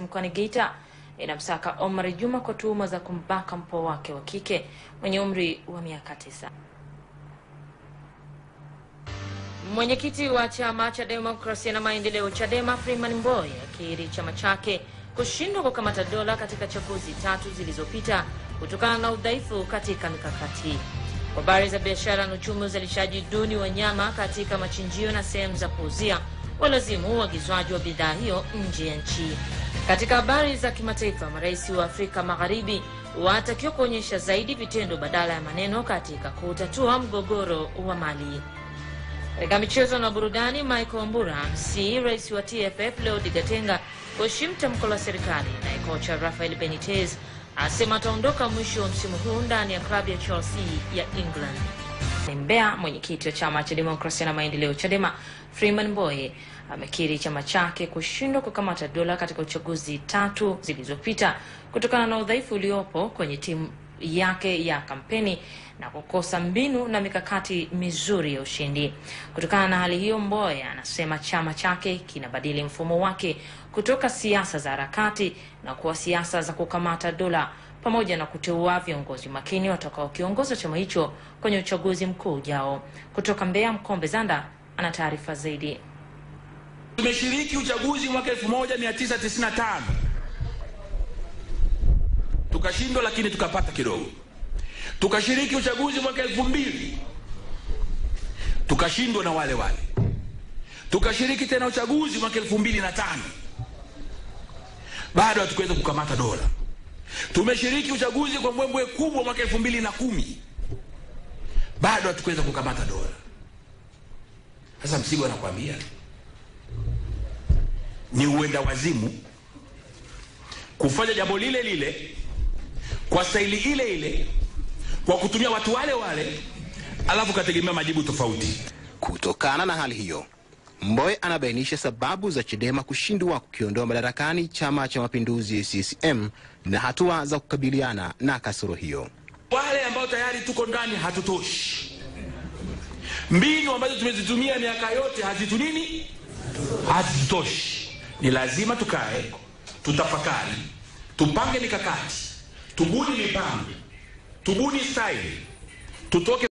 Mkoani Geita inamsaka Omar Juma kwa tuhuma za kumbaka mpwa wake wa kike mwenye umri wa miaka 9. Mwenyekiti wa Chama cha Demokrasia na Maendeleo Chadema Freeman Mbowe akiri chama chake kushindwa kukamata dola katika chaguzi 3 zilizopita kutokana na udhaifu katika mikakati. Habari za biashara na uchumi, uzalishaji duni wa nyama katika machinjio na sehemu za kuuzia walazimu uagizwaji wa bidhaa hiyo nje ya nchi. Katika habari za kimataifa, marais wa Afrika Magharibi watakiwa kuonyesha zaidi vitendo badala ya maneno katika kutatua mgogoro wa Mali. Katika michezo na burudani, Michael Mbura, rais wa TFF Leo Digatenga kuheshimu tamko la serikali, na kocha Rafael Benitez asema ataondoka mwisho wa msimu huu ndani ya klabu ya Chelsea ya England. Mbeya, mwenyekiti wa Chama cha Demokrasia na Maendeleo Chadema Freeman Mbowe amekiri chama chake kushindwa kukamata dola katika uchaguzi 3 zilizopita kutokana na udhaifu uliopo kwenye timu yake ya kampeni na kukosa mbinu na mikakati mizuri ya ushindi. Kutokana na hali hiyo, Mbowe anasema chama chake kinabadili mfumo wake kutoka siasa za harakati na kuwa siasa za kukamata dola, pamoja na kuteua viongozi makini watakao kiongoza chama hicho kwenye uchaguzi mkuu ujao. Kutoka Mbeya, Mkombe Zanda ana taarifa zaidi. Tumeshiriki uchaguzi mwaka 1995. Tukashindwa, lakini tukapata kidogo. Tukashiriki uchaguzi mwaka 2000. Tukashindwa na wale. Tukashiriki tena uchaguzi mwaka 2005. Bado hatukuweza kukamata dola. Tumeshiriki uchaguzi kwa mbwembwe kubwa mwaka 2010. Bado hatukuweza kukamata dola. Sasa Msigo anakuambia ni uenda wazimu kufanya jambo lile kwa staili ile kwa kutumia watu wale alafu kategemea majibu tofauti. Kutokana na hali hiyo, Mbowe anabainisha sababu za Chadema kushindwa kukiondoa madarakani Chama cha Mapinduzi CCM na hatua za kukabiliana na kasoro hiyo. Wale ambao tayari tuko ndani hatutoshi. Mbinu ambazo tumezitumia miaka yote hazitutoshi. Ni lazima tukae, tutafakari, tupange mikakati, tubuni mipango, tubuni style, tutoke